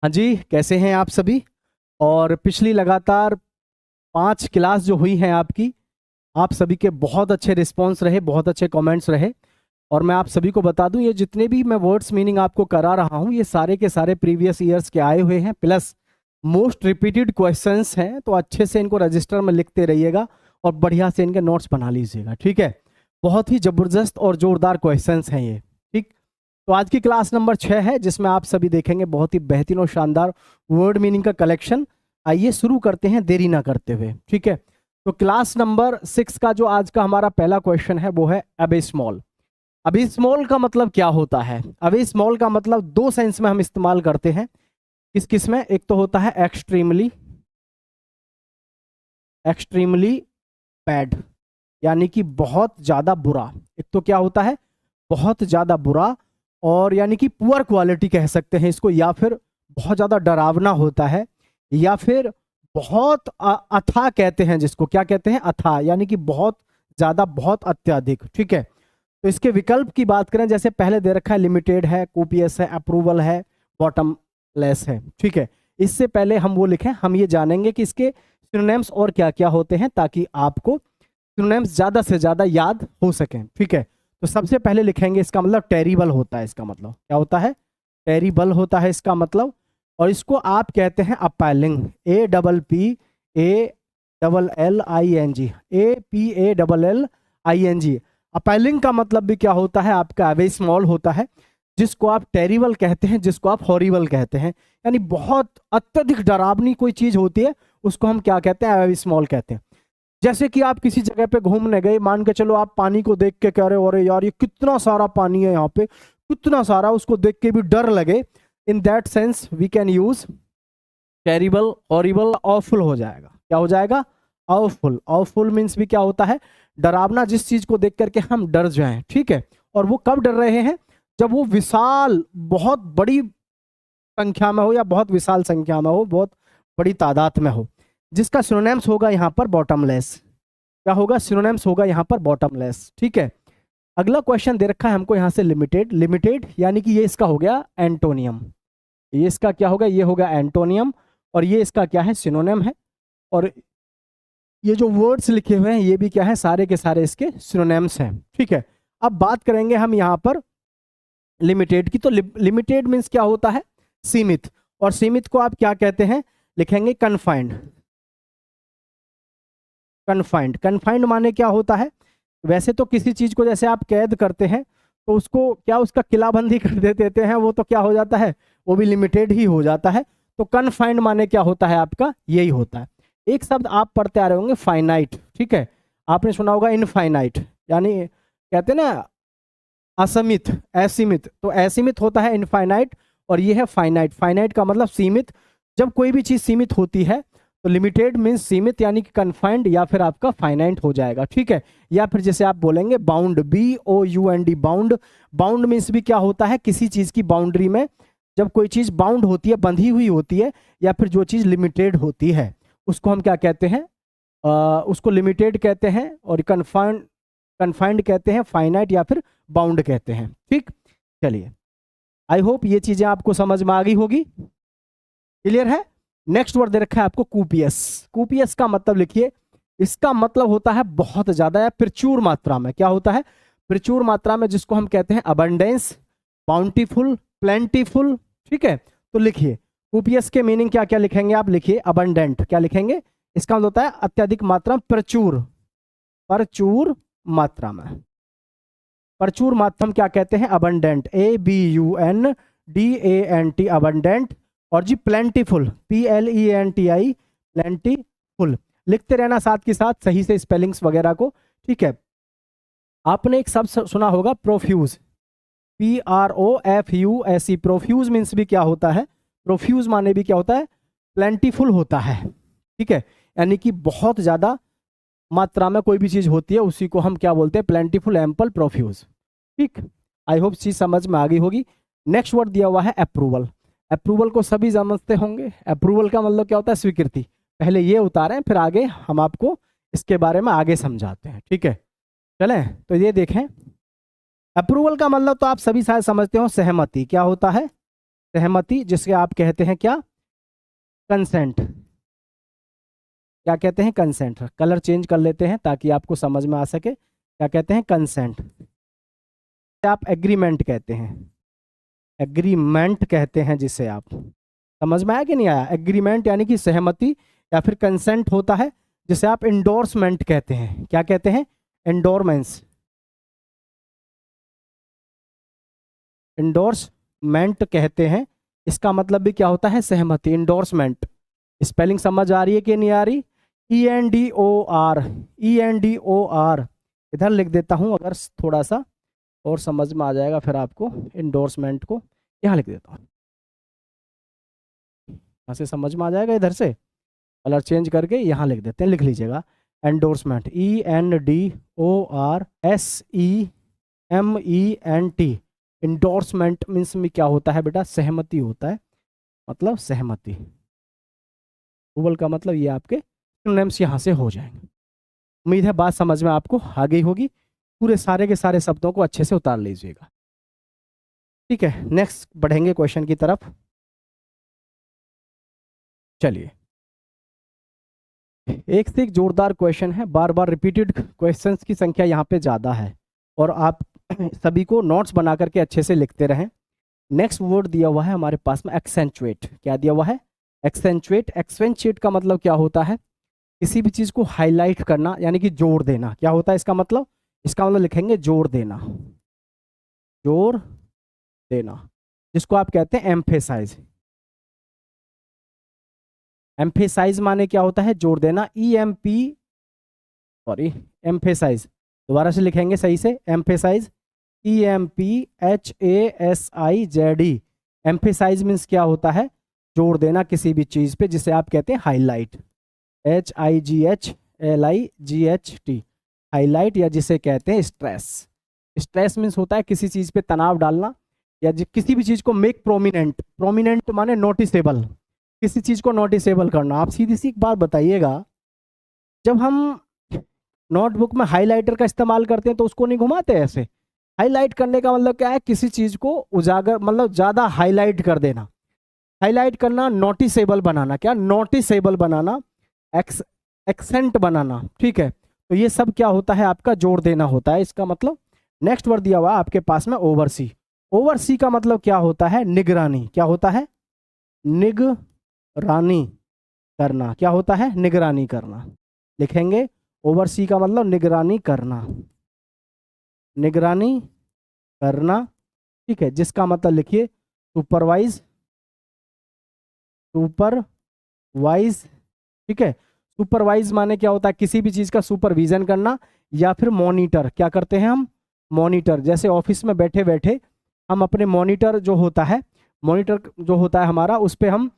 हाँ जी, कैसे हैं आप सभी। और पिछली लगातार 5 क्लास जो हुई हैं आपकी, आप सभी के बहुत अच्छे रिस्पॉन्स रहे, बहुत अच्छे कमेंट्स रहे। और मैं आप सभी को बता दूं, ये जितने भी मैं वर्ड्स मीनिंग आपको करा रहा हूं, ये सारे के सारे प्रीवियस ईयर्स के आए हुए हैं, प्लस मोस्ट रिपीटेड क्वेश्चंस हैं। तो अच्छे से इनको रजिस्टर में लिखते रहिएगा और बढ़िया से इनके नोट्स बना लीजिएगा, ठीक है। बहुत ही जबरदस्त और जोरदार क्वेश्चंस हैं ये, ठीक। तो आज की क्लास नंबर 6 है, जिसमें आप सभी देखेंगे बहुत ही बेहतरीन और शानदार वर्ड मीनिंग का कलेक्शन। आइए शुरू करते हैं देरी ना करते हुए, ठीक है। तो क्लास नंबर 6 का जो आज का हमारा पहला क्वेश्चन है वो है अबिस्मॉल। अबिस्मॉल का मतलब क्या होता है? अबिस्मॉल का मतलब दो सेंस में हम इस्तेमाल करते हैं। किस किस में? एक तो होता है एक्सट्रीमली, एक्सट्रीमली बैड, यानी कि बहुत ज्यादा बुरा। एक तो क्या होता है? बहुत ज्यादा बुरा, और यानी कि पुअर क्वालिटी कह सकते हैं इसको, या फिर बहुत ज्यादा डरावना होता है, या फिर बहुत अथाह कहते हैं जिसको। क्या कहते हैं? अथाह, यानी कि बहुत ज्यादा, बहुत अत्यधिक, ठीक है। तो इसके विकल्प की बात करें, जैसे पहले दे रखा है लिमिटेड है, कोपियस है, अप्रूवल है, बॉटमलेस है, ठीक है। इससे पहले हम वो लिखें, हम ये जानेंगे कि इसके सिनोनिम्स और क्या क्या होते हैं, ताकि आपको सिनोनिम्स ज्यादा से ज्यादा याद हो सकें, ठीक है। तो सबसे पहले लिखेंगे, इसका मतलब टेरिबल होता है। इसका मतलब क्या होता है? टेरिबल होता है इसका मतलब। और इसको आप कहते हैं अपैलिंग, APPALLING, APALLING। अपैलिंग का मतलब भी क्या होता है आपका? अवेस्मॉल होता है, जिसको आप टेरिबल कहते हैं, जिसको आप हॉरिबल कहते हैं। यानी बहुत अत्यधिक डरावनी कोई चीज होती है, उसको हम क्या कहते हैं? अवेस्मॉल कहते हैं। जैसे कि आप किसी जगह पे घूमने गए, मान के चलो आप पानी को देख के कह रहे हो अरे यार ये कितना सारा पानी है यहाँ पे, कितना सारा, उसको देख के भी डर लगे। In that sense we can use terrible, horrible, awful हो जाएगा। क्या हो जाएगा? ऑफुल। ऑफुल मीन्स भी क्या होता है? डरावना, जिस चीज को देख करके हम डर जाएं, ठीक है। और वो कब डर रहे हैं? जब वो विशाल, बहुत बड़ी संख्या में हो, या बहुत विशाल संख्या में हो, बहुत बड़ी तादाद में हो। जिसका सिनोनिम्स होगा यहाँ पर बॉटमलेस। क्या होगा? सिनोनिम्स होगा यहाँ पर बॉटमलेस, ठीक है। अगला क्वेश्चन दे रखा है हमको यहाँ से लिमिटेड। लिमिटेड यानी कि ये इसका हो गया एंटोनियम। ये इसका क्या होगा? ये होगा एंटोनियम। और ये इसका क्या है? सिनोनिम है। और ये जो वर्ड्स लिखे हुए हैं ये भी क्या है? सारे के सारे इसके सिनोनिम्स हैं, ठीक है। अब बात करेंगे हम यहाँ पर लिमिटेड की। तो लिमिटेड मीन्स क्या होता है? सीमित। और सीमित को आप क्या कहते हैं? लिखेंगे कन्फाइंड। कन्फाइंड, कन्फाइंड माने क्या होता है? वैसे तो किसी चीज को जैसे आप कैद करते हैं, तो उसको क्या, उसका किलाबंदी कर देते हैं, वो तो क्या हो जाता है? वो भी लिमिटेड ही हो जाता है। तो कन्फाइंड माने क्या होता है आपका? यही होता है। एक शब्द आप पढ़ते आ रहे होंगे, फाइनाइट, ठीक है। आपने सुना होगा इनफाइनाइट, यानी कहते हैं ना असीमित, असीमित। तो असीमित होता है इनफाइनाइट, और ये है फाइनाइट। फाइनाइट का मतलब सीमित। जब कोई भी चीज सीमित होती है तो लिमिटेड मीन्स सीमित, यानी कि कन्फाइंड, या फिर आपका फाइनाइट हो जाएगा, ठीक है। या फिर जैसे आप बोलेंगे bound, BOUND, bound. Bound means भी क्या होता है? किसी चीज की बाउंड्री में जब कोई चीज बाउंड होती है, बंधी हुई होती है, या फिर जो चीज लिमिटेड होती है, उसको हम क्या कहते हैं? उसको लिमिटेड कहते हैं। और कन्फाइंड, कन्फाइंड कहते हैं, फाइनाइट या फिर बाउंड कहते हैं, ठीक। चलिए, आई होप ये चीजें आपको समझ में आ गई होगी, क्लियर है। नेक्स्ट वर्ड दे रखा है आपको कूपियस। कूपियस का मतलब लिखिए, इसका मतलब होता है बहुत ज्यादा या प्रचुर मात्रा में। क्या होता है? प्रचुर मात्रा में, जिसको हम कहते हैं अबंडेंस, बाउंटीफुल, प्लेंटीफुल, ठीक है। तो लिखिए कूपियस के मीनिंग क्या क्या लिखेंगे आप? लिखिए अबंडेंट, क्या लिखेंगे? इसका मतलब होता है अत्यधिक मात्रा, प्रचुर, प्रचुर मात्रा में। प्रचुर मात्रा हम क्या कहते हैं? Abundant, ABUNDANT, abundant. और जी प्लेंटीफुल, PLENTI, प्लेंटीफुल। लिखते रहना साथ के साथ सही से स्पेलिंग्स वगैरह को, ठीक है। आपने एक शब्द सुना होगा प्रोफ्यूज, PROFUSE। प्रोफ्यूज मीन्स भी क्या होता है? प्रोफ्यूज माने भी क्या होता है? प्लेंटीफुल होता है, ठीक है। यानी कि बहुत ज्यादा मात्रा में कोई भी चीज होती है, उसी को हम क्या बोलते हैं? प्लेंटीफुल, एम्पल, प्रोफ्यूज, ठीक। आई होप चीज समझ में आ गई होगी। नेक्स्ट वर्ड दिया हुआ है अप्रूवल। अप्रूवल को सभी समझते होंगे। अप्रूवल का मतलब क्या होता है? स्वीकृति। पहले ये उतारें, फिर आगे हम आपको इसके बारे में आगे समझाते हैं, ठीक है। चलें, तो ये देखें, अप्रूवल का मतलब तो आप सभी शायद समझते हो, सहमति। क्या होता है? सहमति, जिसके आप कहते हैं क्या, कंसेंट। क्या कहते हैं, कंसेंट। कलर चेंज कर लेते हैं ताकि आपको समझ में आ सके। क्या कहते हैं, कंसेंट। आप एग्रीमेंट कहते हैं, एग्रीमेंट कहते हैं जिसे आप, समझ में आया कि नहीं आया। एग्रीमेंट यानी कि सहमति या फिर कंसेंट होता है, जिसे आप इंडोर्समेंट कहते हैं। क्या कहते हैं, एंडोरमेंस, इंडोर्समेंट कहते हैं। इसका मतलब भी क्या होता है, सहमति, इंडोर्समेंट। स्पेलिंग समझ आ रही है कि नहीं आ रही। ENDOR, ENDOR इधर लिख देता हूं, अगर थोड़ा सा और समझ में आ जाएगा फिर आपको। इंडोर्समेंट को यहाँ लिख देता हूँ, यहाँ से समझ में आ जाएगा। इधर से कलर चेंज करके यहाँ लिख देते हैं, लिख लीजिएगा एंडोर्समेंट, ENDORSEMENT। इंडोर्समेंट मीन्स में क्या होता है बेटा, सहमति होता है, मतलब सहमति। अप्रूवल का मतलब ये आपके सिनोनिम्स यहाँ से हो जाएंगे। उम्मीद है बात समझ में आपको आ गई होगी। पूरे सारे के सारे शब्दों को अच्छे से उतार लीजिएगा, ठीक है। नेक्स्ट बढ़ेंगे क्वेश्चन की तरफ। चलिए, एक से एक जोरदार क्वेश्चन है, बार बार रिपीटेड क्वेश्चंस की संख्या यहाँ पे ज़्यादा है, और आप सभी को नोट्स बना करके अच्छे से लिखते रहें। नेक्स्ट वर्ड दिया हुआ है हमारे पास में, एक्सेंचुएट। क्या दिया हुआ है, एक्सेंचुएट। एक्सेंचुएट का मतलब क्या होता है, किसी भी चीज़ को हाईलाइट करना, यानी कि जोर देना। क्या होता है इसका मतलब, इसका मतलब लिखेंगे जोर देना, जोर देना, जिसको आप कहते हैं एम्फेसाइज। एम्फेसाइज माने क्या होता है, जोर देना। एम्फेसाइज, दोबारा से लिखेंगे सही से, एम्फेसाइज, EMPHASIZE। एम्फेसाइज मीन्स क्या होता है, जोर देना किसी भी चीज पे, जिसे आप कहते हैं हाईलाइट, HIGHLIGHT, हाईलाइट, या जिसे कहते हैं स्ट्रेस। स्ट्रेस मीन्स होता है किसी चीज पे तनाव डालना, या किसी भी चीज को मेक प्रोमिनेंट। प्रोमिनेंट माने नोटिसेबल, किसी चीज को नोटिसेबल करना। आप सीधी सी एक बात बताइएगा, जब हम नोटबुक में हाइलाइटर का इस्तेमाल करते हैं तो उसको नहीं घुमाते ऐसे। हाईलाइट करने का मतलब क्या है, किसी चीज को उजागर, मतलब ज्यादा हाईलाइट कर देना। हाईलाइट करना, नोटिसेबल बनाना। क्या, नोटिसेबल बनाना, एक्सेंट बनाना, ठीक है। तो ये सब क्या होता है, आपका जोर देना होता है इसका मतलब। नेक्स्ट वर्ड दिया हुआ आपके पास में, ओवरसी। ओवरसी का मतलब क्या होता है, निगरानी। क्या होता है, निगरानी करना। क्या होता है, निगरानी करना। लिखेंगे ओवरसी का मतलब निगरानी करना, निगरानी करना, ठीक है। जिसका मतलब लिखिए सुपरवाइज, सुपरवाइज, ठीक है। सुपरवाइज माने क्या होता है, किसी भी चीज का सुपरविजन करना, या फिर मॉनिटर। क्या करते हैं हम, मॉनिटर। जैसे ऑफिस में बैठे बैठे हम अपने मॉनिटर जो होता है, मॉनिटर जो होता है हमारा, उस पर हम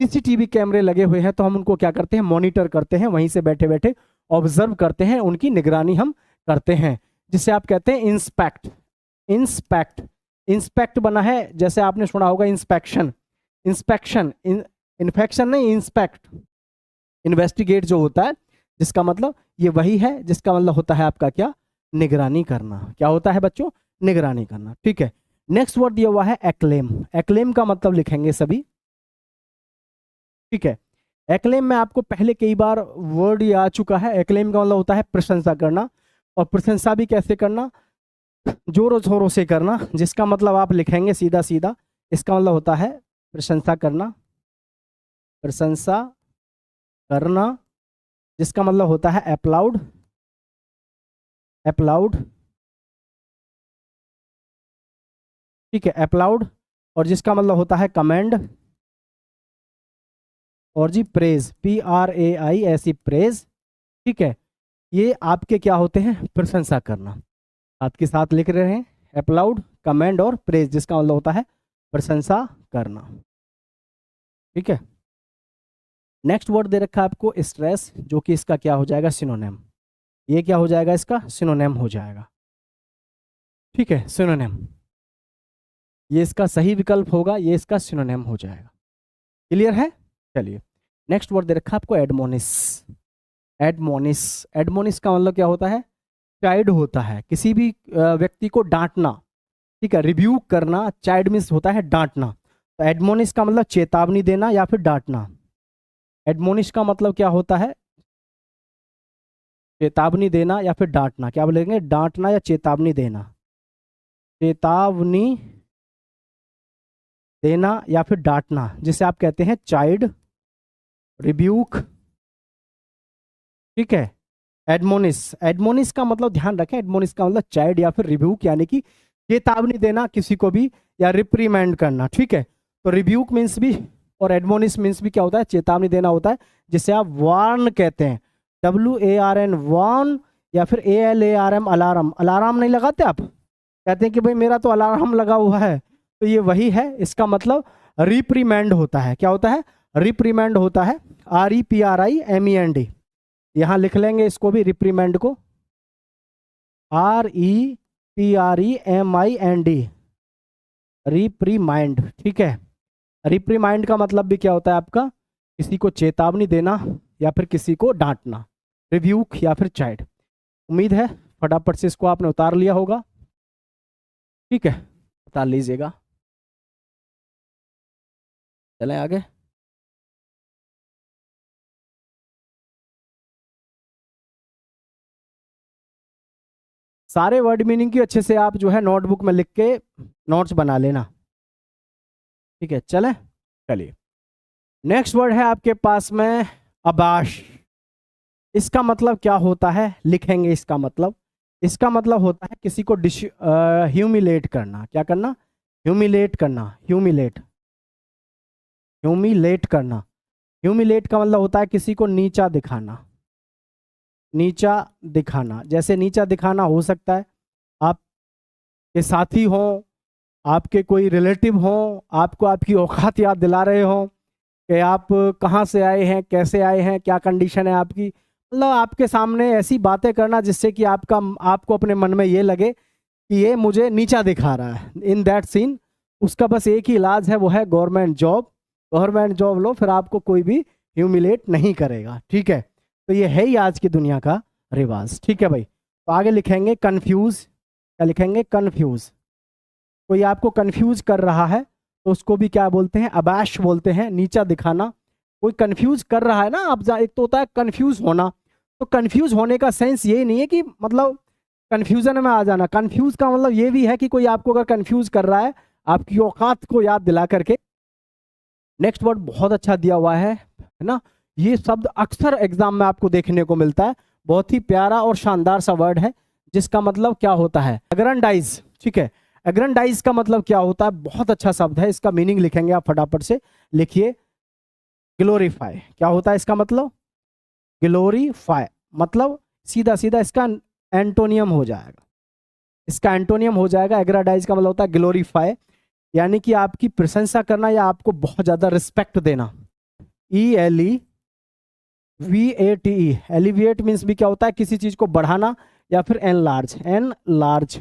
CCTV कैमरे लगे हुए हैं, तो हम उनको क्या करते हैं, मॉनिटर करते हैं। वहीं से बैठे बैठे ऑब्जर्व करते हैं, उनकी निगरानी हम करते हैं, जिसे आप कहते हैं इंस्पेक्ट। इंस्पेक्ट, इंस्पेक्ट बना है, जैसे आपने सुना होगा इंस्पेक्शन। इंस्पेक्शन, इन्फेक्शन नहीं, इंस्पेक्ट, इन्वेस्टिगेट जो होता है, जिसका मतलब ये वही है, जिसका मतलब होता है आपका क्या, निगरानी करना। क्या होता है बच्चों, निगरानी करना, ठीक है। नेक्स्ट वर्ड दिया हुआ है एक्लेम। एक्लेम का मतलब लिखेंगे सभी, ठीक है। एक्लेम में आपको पहले कई बार वर्ड ये आ चुका है। एक्लेम का मतलब होता है प्रशंसा करना, और प्रशंसा भी कैसे करना, जोरों शोरों से करना, जिसका मतलब आप लिखेंगे सीधा सीधा, इसका मतलब होता है प्रशंसा करना, प्रशंसा करना, जिसका मतलब होता है अप्लाउड, अप्लाउड, ठीक है, अप्लाउड। और जिसका मतलब होता है कमेंड, और जी प्रेज, PRAI, प्रेज, ठीक है। ये आपके क्या होते हैं, प्रशंसा करना। साथ के साथ लिख रहे हैं, अप्लाउड, कमेंड और प्रेज, जिसका मतलब होता है प्रशंसा करना, ठीक है। नेक्स्ट वर्ड दे रखा है आपको स्ट्रेस, जो कि इसका क्या हो जाएगा, सिनोनिम। ये क्या हो जाएगा, इसका सिनोनिम हो जाएगा, ठीक है, सिनोनिम। ये इसका सही विकल्प होगा, ये इसका सिनोनिम हो जाएगा। क्लियर है। चलिए, नेक्स्ट वर्ड दे रखा है आपको एडमोनिस। एडमोनिस, एडमोनिस का मतलब क्या होता है, चाइल्ड होता है, किसी भी व्यक्ति को डांटना, ठीक है, रिव्यू करना। चाइल्ड मीन्स होता है डांटना। तो एडमोनिश का मतलब चेतावनी देना या फिर डांटना। एडमोनिश का मतलब क्या होता है? चेतावनी देना या फिर डांटना। क्या बोलेंगे? डांटना या चेतावनी देना। चेतावनी देना या फिर डांटना, जिसे आप कहते हैं चाइल्ड रिब्यूक। ठीक है। एडमोनिश, एडमोनिश का मतलब ध्यान रखें, एडमोनिश का मतलब चाइल्ड या फिर रिब्यूक, यानी कि चेतावनी देना किसी को भी या रिप्रीमेंड करना। ठीक है। तो रिब्यूक मीन्स भी और एडमोनिश मीन्स भी क्या होता है? चेतावनी देना होता है, जिसे आप वार्न कहते हैं। WARN वार्न, या फिर ALARM अलार्म। अलार्म नहीं लगाते आप? कहते हैं कि भाई मेरा तो अलार्म लगा हुआ है, तो ये वही है। इसका मतलब रिप्रीमेंड होता है। क्या होता है? रिप्रीमेंड होता है। REPRIMEND। यहाँ लिख लेंगे इसको भी, रिप्रीमेंड को, REPREMIND, रिप्रीमाइंड। ठीक है। रिप्रीमाइंड का मतलब भी क्या होता है आपका? किसी को चेतावनी देना या फिर किसी को डांटना। रिव्यूक या फिर चाइल्ड। उम्मीद है फटाफट से इसको आपने उतार लिया होगा। ठीक है, उतार लीजिएगा। चलें आगे। सारे वर्ड मीनिंग की अच्छे से आप जो है नोटबुक में लिख के नोट्स बना लेना। ठीक है, चलें। चलिए, नेक्स्ट वर्ड है आपके पास में अबाश। इसका मतलब क्या होता है? लिखेंगे इसका मतलब। इसका मतलब होता है किसी को ह्यूमिलेट करना। क्या करना? ह्यूमिलेट करना। ह्यूमिलेट, ह्यूमिलेट करना। ह्यूमिलेट का मतलब होता है किसी को नीचा दिखाना। नीचा दिखाना, जैसे नीचा दिखाना हो सकता है आपके साथी हो, आपके कोई रिलेटिव हो, आपको आपकी औकात याद दिला रहे हो कि आप कहाँ से आए हैं, कैसे आए हैं, क्या कंडीशन है आपकी। मतलब आपके सामने ऐसी बातें करना जिससे कि आपको अपने मन में ये लगे कि ये मुझे नीचा दिखा रहा है। इन दैट सीन उसका बस एक ही इलाज है, वो है गवर्नमेंट जॉब। गवर्नमेंट जॉब लो, फिर आपको कोई भी ह्यूमिलेट नहीं करेगा। ठीक है, तो ये है ही आज की दुनिया का रिवाज। ठीक है भाई। तो आगे लिखेंगे कंफ्यूज। क्या लिखेंगे? कंफ्यूज। कोई आपको कंफ्यूज कर रहा है तो उसको भी क्या बोलते हैं? अबैश बोलते हैं, नीचा दिखाना। कोई कंफ्यूज कर रहा है ना आप, एक तो होता है कंफ्यूज होना, तो कंफ्यूज होने का सेंस ये नहीं है कि मतलब कंफ्यूजन में आ जाना। कंफ्यूज का मतलब ये भी है कि कोई आपको अगर कंफ्यूज कर रहा है, आपकी औकात को याद दिला करके। नेक्स्ट वर्ड बहुत अच्छा दिया हुआ है ना। ये शब्द अक्सर एग्जाम में आपको देखने को मिलता है। बहुत ही प्यारा और शानदार सा वर्ड है, जिसका मतलब क्या होता है? एग्रेंडाइज। ठीक है, एग्रेंडाइज का मतलब क्या होता है? बहुत अच्छा शब्द है, इसका मीनिंग लिखेंगे आप फटाफट से। लिखिए ग्लोरीफाई। क्या होता है इसका मतलब? ग्लोरीफाई मतलब सीधा सीधा इसका एंटोनियम हो जाएगा। इसका एंटोनियम हो जाएगा, एग्रेंडाइज का मतलब होता है ग्लोरीफाई, यानी कि आपकी प्रशंसा करना या आपको बहुत ज्यादा रिस्पेक्ट देना। ELEVATE, एलिविएट मीन्स भी क्या होता है? किसी चीज को बढ़ाना या फिर एनलार्ज। एनलार्ज,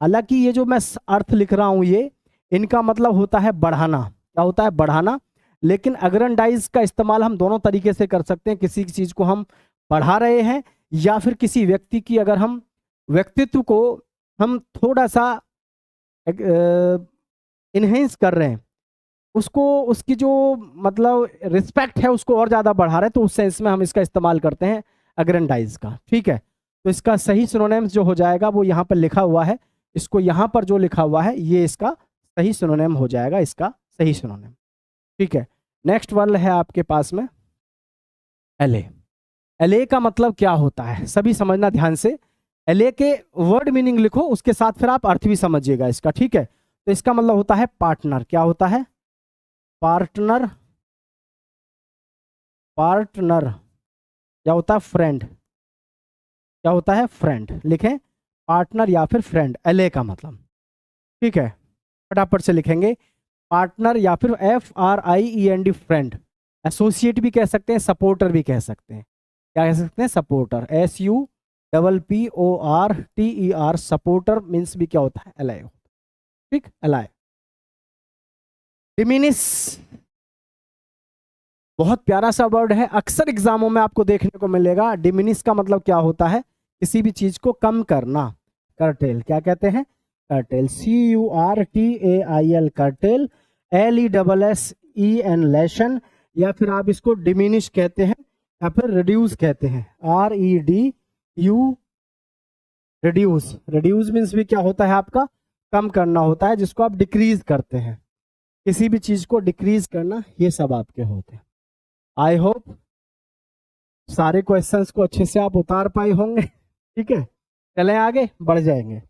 हालांकि ये जो मैं अर्थ लिख रहा हूं ये, इनका मतलब होता है बढ़ाना। क्या होता है? बढ़ाना। लेकिन अग्रेंडाइज का इस्तेमाल हम दोनों तरीके से कर सकते हैं। किसी चीज को हम बढ़ा रहे हैं, या फिर किसी व्यक्ति की अगर हम व्यक्तित्व को हम थोड़ा सा इनहेंस कर रहे हैं, उसको उसकी जो मतलब रिस्पेक्ट है उसको और ज्यादा बढ़ा रहे हैं, तो उस सेंस में हम इसका इस्तेमाल करते हैं अग्रेंडाइज का। ठीक है, तो इसका सही सिनोनिम्स जो हो जाएगा वो यहाँ पर लिखा हुआ है। इसको यहाँ पर जो लिखा हुआ है ये इसका सही सिनोनिम हो जाएगा, इसका सही सिनोनिम। ठीक है, नेक्स्ट वर्ड है आपके पास में एले। एले का मतलब क्या होता है? सभी समझना ध्यान से। एले के वर्ड मीनिंग लिखो, उसके साथ फिर आप अर्थ भी समझिएगा इसका। ठीक है, तो इसका मतलब होता है पार्टनर। क्या होता है? पार्टनर। पार्टनर। क्या होता है? फ्रेंड। क्या होता है? फ्रेंड। लिखें पार्टनर या फिर फ्रेंड, एले का मतलब। ठीक है, फटाफट से लिखेंगे पार्टनर या फिर FRIEND, फ्रेंड। एसोसिएट भी कह सकते हैं, सपोर्टर भी कह सकते हैं। क्या कह सकते हैं? सपोर्टर। SUPPORTER, सपोर्टर मीन्स भी क्या होता है? एलाय। ठीक, एलाय। डिमिनिश, बहुत प्यारा सा वर्ड है, अक्सर एग्जामों में आपको देखने को मिलेगा। डिमिनिश का मतलब क्या होता है? किसी भी चीज को कम करना। कर्टेल। क्या कहते हैं? Cartel, CURTAIL, cartel. LESSEN लेशन, या फिर आप इसको डिमिनिश कहते हैं या फिर रिड्यूस कहते हैं, REDU रिड्यूस। रिड्यूस मीन्स भी क्या होता है आपका कम करना होता है, जिसको आप डिक्रीज करते हैं, किसी भी चीज को डिक्रीज करना, ये सब आपके होते हैं। आई होप सारे क्वेश्चंस को अच्छे से आप उतार पाए होंगे। ठीक है, चलें आगे बढ़ जाएंगे,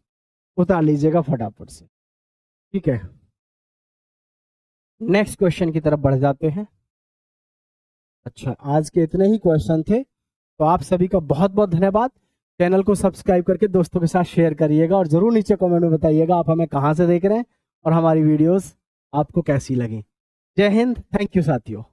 उतार लीजिएगा फटाफट से। ठीक है, नेक्स्ट क्वेश्चन की तरफ बढ़ जाते हैं। अच्छा, आज के इतने ही क्वेश्चन थे, तो आप सभी का बहुत बहुत धन्यवाद। चैनल को सब्सक्राइब करके दोस्तों के साथ शेयर करिएगा, और जरूर नीचे कमेंट में बताइएगा आप हमें कहाँ से देख रहे हैं और हमारी वीडियोस आपको कैसी लगी। जय हिंद, थैंक यू साथियों।